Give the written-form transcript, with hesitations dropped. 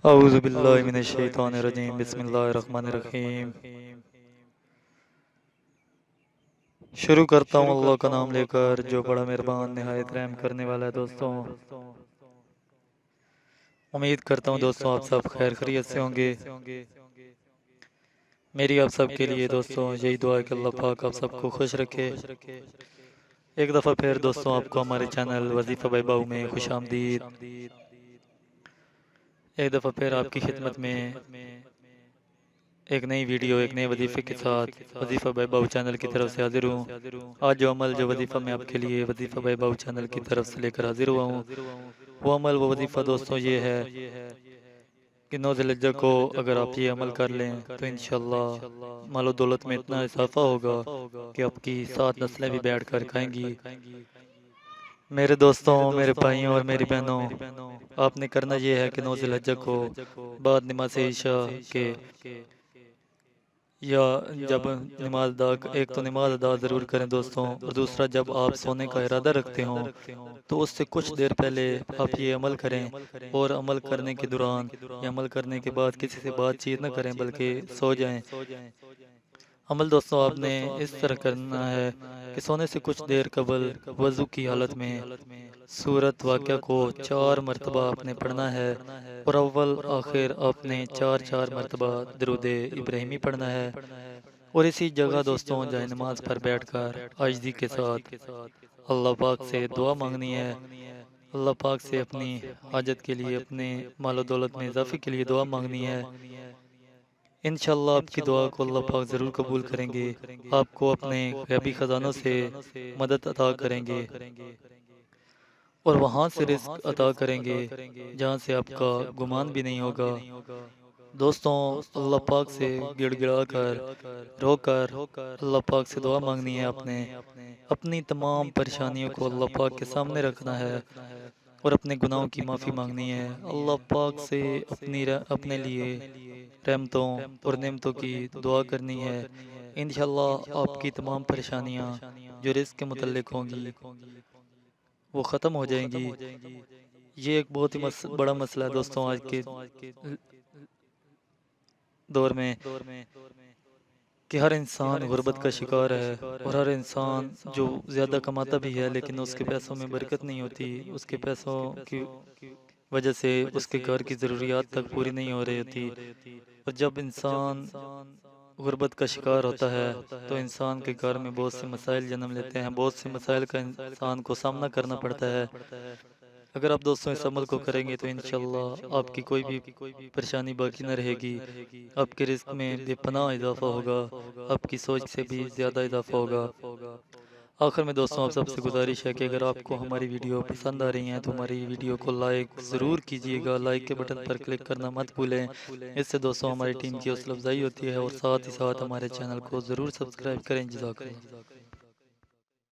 اعوذ باللہ من الشیطان الرجیم، بسم اللہ الرحمن الرحیم۔ شروع کرتا ہوں اللہ کا نام لے کر جو بڑا مہربان نہایت رحم کرنے والا ہے۔ دوستوں، امید کرتا ہوں دوستوں آپ سب خیر خیریت سے ہوں گے۔ میری آپ سب کے لیے دوستوں یہی دعا ہے کہ اللہ پاک آپ سب کو خوش رکھے۔ ایک دفعہ پھر دوستوں آپ کو ہمارے چینل وظیفہ بائی باؤ میں خوش آمدید۔ ایک دفعہ پھر آپ کی خدمت میں ایک نئی ویڈیو ایک نئے وظیفے کے ساتھ وظیفہ بائی باؤ چینل کی طرف سے حاضر ہوں۔ آج جو عمل جو وظیفہ میں آپ کے لیے وظیفہ بائی باؤ چینل کی طرف سے لے کر حاضر ہوا ہوں، وہ عمل وہ وظیفہ دوستوں یہ ہے کہ 9 ذی الحجہ کو اگر آپ یہ عمل کر لیں تو انشاءاللہ مال و دولت میں اتنا اضافہ ہوگا کہ آپ کی 7 نسلیں بھی بیٹھ کر کھائیں گی۔ میرے دوستوں، میرے بھائیوں اور میری بہنوں، آپ نے کرنا یہ ہے کہ 9 ذی الحجہ کو بعد نماز عشاء کے یا جب نماز ادا، ایک تو نماز ادا ضرور کریں دوستوں، اور دوسرا جب آپ سونے کا ارادہ رکھتے ہوں تو اس سے کچھ دیر پہلے آپ یہ عمل کریں، اور عمل کرنے کے دوران یا عمل کرنے کے بعد کسی سے بات چیت نہ کریں بلکہ سو جائیں۔ عمل دوستوں آپ نے اس طرح کرنا ہے کہ سونے سے کچھ دیر قبل وضو کی حالت میں سورت واقعہ کو 4 مرتبہ آپ نے پڑھنا ہے، اور اول آخر آپ نے 4 مرتبہ درود ابراہیمی پڑھنا ہے، اور اسی جگہ دوستوں جائے نماز پر بیٹھ کر عاجزی کے ساتھ اللہ پاک سے دعا مانگنی ہے۔ اللہ پاک سے اپنی حاجت کے لیے، اپنے مال و دولت میں اضافے کے لیے دعا مانگنی ہے۔ انشاءاللہ آپ کی دعا کو اللہ پاک ضرور قبول کریں گے، آپ کو اپنے غیبی خزانوں سے مدد عطا کریں گے، اور وہاں سے رزق عطا کریں گے جہاں سے آپ کا گمان بھی نہیں ہوگا۔ دوستوں، اللہ پاک سے گڑ گڑا کر رو کر اللہ پاک سے دعا مانگنی ہے، اپنی تمام پریشانیوں کو اللہ پاک کے سامنے رکھنا ہے، اور اپنے گناہوں کی معافی مانگنی ہے۔ اللہ پاک سے اپنے لیے رحمتوں اور نعمتوں کی دعا کرنی ہے۔ انشاءاللہ آپ کی تمام پریشانیاں جو رزق کے متعلق ہوں گی وہ ختم ہو جائیں گی۔ یہ ایک بہت ہی بڑا مسئلہ ہے دوستوں آج کے دور میں، کہ ہر انسان غربت کا شکار ہے، اور ہر انسان جو زیادہ کماتا بھی ہے لیکن اس کے پیسوں میں برکت نہیں ہوتی، اس کے پیسوں کی وجہ سے اس کے گھر کی ضروریات تک پوری نہیں ہو رہی ہوتی۔ اور جب انسان غربت کا شکار ہوتا ہے تو انسان کے گھر میں بہت سے مسائل جنم لیتے ہیں، بہت سے مسائل کا انسان کو سامنا کرنا پڑتا ہے۔ اگر آپ دوستوں اس عمل کو کریں گے تو انشاءاللہ آپ کی کوئی بھی پریشانی باقی نہ رہے گی، آپ کے رزق میں بے پناہ اضافہ ہوگا، آپ کی سوچ سے بھی زیادہ اضافہ ہوگا۔ آخر میں دوستوں آپ سب سے گزارش ہے کہ اگر آپ کو ہماری ویڈیو پسند آ رہی ہیں تو ہماری ویڈیو کو لائک ضرور کیجیے گا، لائک کے بٹن پر کلک کرنا مت بھولیں۔ اس سے دوستوں ہماری ٹیم کی حوصلہ افزائی ہوتی ہے، اور ساتھ ہی ساتھ ہمارے چینل کو ضرور سبسکرائب کریں۔ جزاک اللہ۔